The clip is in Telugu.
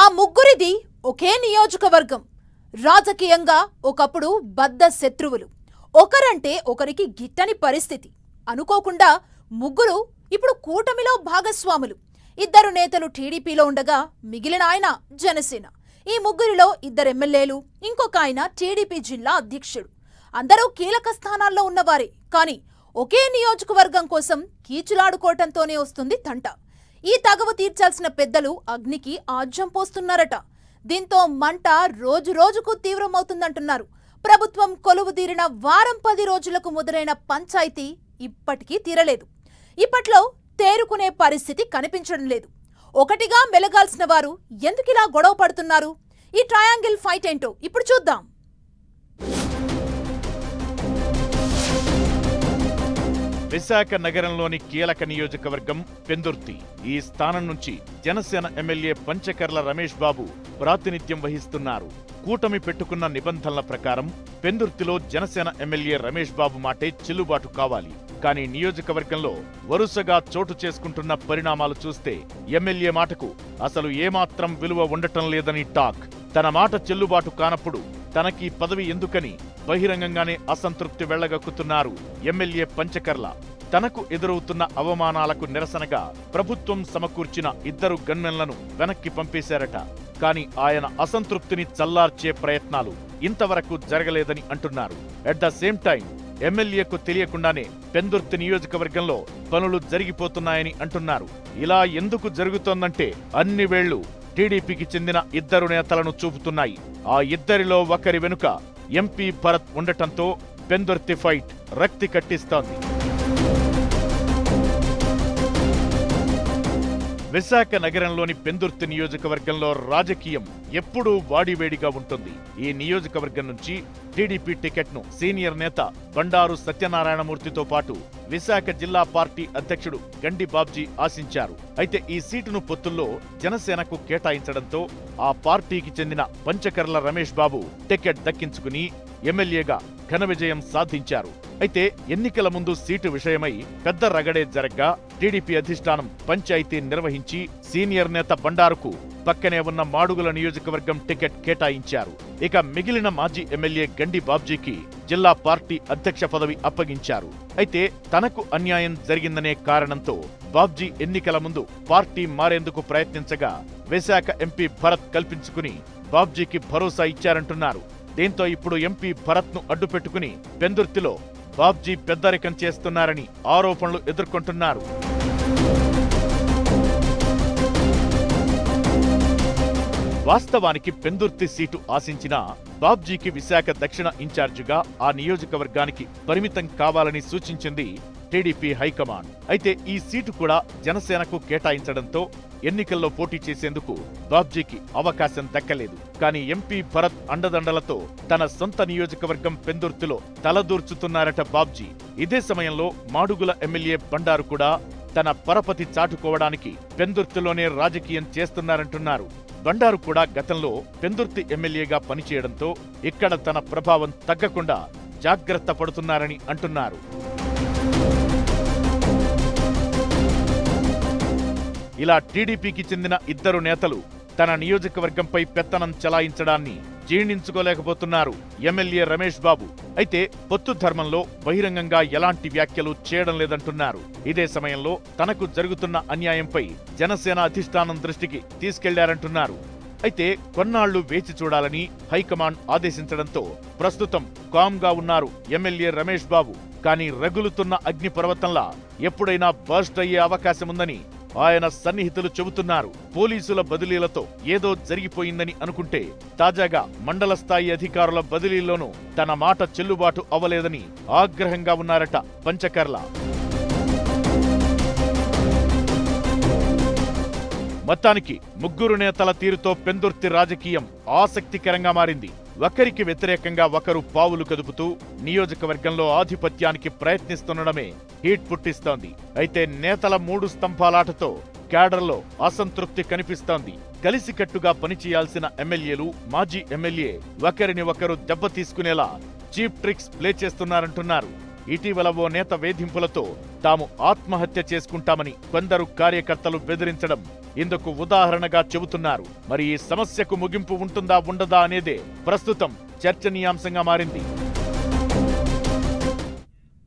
ఆ ముగ్గురిది ఒకే నియోజకవర్గం. రాజకీయంగా ఒకప్పుడు బద్ద శత్రువులు. ఒకరంటే ఒకరికి గిట్టని పరిస్థితి. అనుకోకుండా ముగ్గురు ఇప్పుడు కూటమిలో భాగస్వాములు. ఇద్దరు నేతలు టీడీపీలో ఉండగా మిగిలిన ఆయన జనసేన. ఈ ముగ్గురిలో ఇద్దరు ఎమ్మెల్యేలు, ఇంకొక ఆయన టీడీపీ జిల్లా అధ్యక్షుడు. అందరూ కీలక స్థానాల్లో ఉన్నవారే. కానీ ఒకే నియోజకవర్గం కోసం కీచులాడుకోవటంతోనే వస్తుంది తంట. ఈ తగవు తీర్చాల్సిన పెద్దలు అగ్నికి ఆజ్యం పోస్తున్నారట. దీంతో మంట రోజు రోజుకు తీవ్రమవుతుందంటున్నారు. ప్రభుత్వం కొలువుదీరిన వారం 10 రోజులకు మొదలైన పంచాయతీ ఇప్పటికీ తీరలేదు. ఇప్పట్లో తేరుకునే పరిస్థితి కనిపించడం లేదు. ఒకటిగా మెలగాల్సిన వారు ఎందుకిలా గొడవ పడుతున్నారు? ఈ ట్రయాంగిల్ ఫైట్ ఏంటో ఇప్పుడు చూద్దాం. విశాఖ నగరంలోని కీలక నియోజకవర్గం పెందుర్తి. ఈ స్థానం నుంచి జనసేన ఎమ్మెల్యే పంచకర్ల రమేష్ బాబు ప్రాతినిధ్యం వహిస్తున్నారు. కూటమి పెట్టుకున్న నిబంధనల ప్రకారం పెందుర్తిలో జనసేన ఎమ్మెల్యే రమేష్ బాబు మాటే చెల్లుబాటు కావాలి. కానీ నియోజకవర్గంలో వరుసగా చోటు చేసుకుంటున్న పరిణామాలు చూస్తే ఎమ్మెల్యే మాటకు అసలు ఏమాత్రం విలువ ఉండటం లేదని టాక్. తన మాట చెల్లుబాటు కానప్పుడు తనకీ పదవి ఎందుకని బహిరంగంగానే అసంతృప్తి వెళ్లగక్కుతున్నారు ఎమ్మెల్యే పంచకర్ల. తనకు ఎదురవుతున్న అవమానాలకు నిరసనగా ప్రభుత్వం సమకూర్చిన 2 గన్మెన్లను వెనక్కి పంపేశారట. కానీ ఆయన అసంతృప్తిని చల్లార్చే ప్రయత్నాలు ఇంతవరకు జరగలేదని అంటున్నారు. అట్ ద సేమ్ టైం ఎమ్మెల్యేకు తెలియకుండానే పెందుర్తి నియోజకవర్గంలో పనులు జరిగిపోతున్నాయని అంటున్నారు. ఇలా ఎందుకు జరుగుతోందంటే అన్ని వేళ్లు టీడీపీకి చెందిన 2 నేతలను చూపుతున్నాయి. ఆ ఇద్దరిలో ఒకరి వెనుక ఎంపీ భరత్ ఉండటంతో పెందుర్తి ఫైట్ రక్తి కట్టిస్తోంది. విశాఖ నగరంలోని పెందుర్తి నియోజకవర్గంలో రాజకీయం ఎప్పుడూ వాడివేడిగా ఉంటుంది. ఈ నియోజకవర్గం నుంచి టీడీపీ టికెట్ను సీనియర్ నేత బండారు సత్యనారాయణమూర్తితో పాటు విశాఖ జిల్లా పార్టీ అధ్యక్షుడు గండి బాబ్జీ ఆశించారు. అయితే ఈ సీటును పొత్తుల్లో జనసేనకు కేటాయించడంతో ఆ పార్టీకి చెందిన పంచకర్ల రమేష్ బాబు టికెట్ దక్కించుకుని ఎమ్మెల్యేగా ఘన విజయం సాధించారు. అయితే ఎన్నికల ముందు సీటు విషయమై పెద్ద రగడే జరగ్గా టీడీపీ అధిష్టానం పంచాయతీ నిర్వహించి సీనియర్ నేత బండారుకు పక్కనే ఉన్న మాడుగుల నియోజకవర్గం టికెట్ కేటాయించారు. ఇక మిగిలిన మాజీ ఎమ్మెల్యే గండి బాబ్జీకి జిల్లా పార్టీ అధ్యక్ష పదవి అప్పగించారు. అయితే తనకు అన్యాయం జరిగిందనే కారణంతో బాబ్జీ ఎన్నికల ముందు పార్టీ మారేందుకు ప్రయత్నించగా విశాఖ ఎంపీ భరత్ కల్పించుకుని బాబ్జీకి భరోసా ఇచ్చారంటున్నారు. దీంతో ఇప్పుడు ఎంపీ భరత్ ను అడ్డుపెట్టుకుని పెందుర్తిలో బాబ్జీ పెద్దరికం చేస్తున్నారని ఆరోపణలు ఎదుర్కొంటున్నారు. వాస్తవానికి పెందుర్తి సీటు ఆశించిన బాబ్జీకి విశాఖ దక్షిణ ఇన్ఛార్జిగా ఆ నియోజకవర్గానికి పరిమితం కావాలని సూచించింది టీడీపీ హైకమాండ్. అయితే ఈ సీటు కూడా జనసేనకు కేటాయించడంతో ఎన్నికల్లో పోటీ చేసేందుకు బాబ్జీకి అవకాశం దక్కలేదు. కానీ ఎంపీ భరత్ అండదండలతో తన సొంత నియోజకవర్గం పెందుర్తిలో తలదూర్చుతున్నారట బాబ్జీ. ఇదే సమయంలో మాడుగుల ఎమ్మెల్యే బండారు కూడా తన పరపతి చాటుకోవడానికి పెందుర్తిలోనే రాజకీయం చేస్తున్నారంటున్నారు. బండారు కూడా గతంలో పెందుర్తి ఎమ్మెల్యేగా పనిచేయడంతో ఇక్కడ తన ప్రభావం తగ్గకుండా జాగ్రత్త పడుతున్నారని అంటున్నారు. ఇలా టీడీపీకి చెందిన 2 నేతలు తన నియోజకవర్గంపై పెత్తనం చెలాయించడాన్ని జీర్ణించుకోలేకపోతున్నారు ఎమ్మెల్యే రమేష్ బాబు. అయితే పొత్తు ధర్మంలో బహిరంగంగా ఎలాంటి వ్యాఖ్యలు చేయడం లేదంటున్నారు. ఇదే సమయంలో తనకు జరుగుతున్న అన్యాయంపై జనసేన అధిష్టానం దృష్టికి తీసుకెళ్లారంటున్నారు. అయితే కొన్నాళ్లు వేచి చూడాలని హైకమాండ్ ఆదేశించడంతో ప్రస్తుతం కామ్గా ఉన్నారు ఎమ్మెల్యే రమేష్ బాబు. కానీ రగులుతున్న అగ్నిపర్వతంలా ఎప్పుడైనా బర్స్ట్ అయ్యే అవకాశముందని ఆయన సన్నిహితులు చెబుతున్నారు. పోలీసుల బదిలీలతో ఏదో జరిగిపోయిందని అనుకుంటే తాజాగా మండల స్థాయి అధికారుల బదిలీల్లోనూ తన మాట చెల్లుబాటు అవ్వలేదని ఆగ్రహంగా ఉన్నారట పంచకర్ల. మొత్తానికి ముగ్గురు నేతల తీరుతో పెందుర్తి రాజకీయం ఆసక్తికరంగా మారింది. ఒకరికి వ్యతిరేకంగా ఒకరు పావులు కదుపుతూ నియోజకవర్గంలో ఆధిపత్యానికి ప్రయత్నిస్తుండడమే హీట్ పుట్టిస్తోంది. అయితే నేతల 3 స్తంభాలాటతో క్యాడర్లో అసంతృప్తి కనిపిస్తోంది. కలిసికట్టుగా పనిచేయాల్సిన ఎమ్మెల్యేలు, మాజీ ఎమ్మెల్యే ఒకరిని ఒకరు దెబ్బతీసుకునేలా చీప్ ట్రిక్స్ ప్లే చేస్తున్నారంటున్నారు. ఇటీవల ఓ నేత వేధింపులతో తాము ఆత్మహత్య చేసుకుంటామని కొందరు కార్యకర్తలు బెదిరించడం ఇందుకు ఉదాహరణగా చెబుతున్నారు. మరి ఈ సమస్యకు ముగింపు ఉంటుందా ఉండదా అనేదే ప్రస్తుతం చర్చనీయాంశంగా మారింది.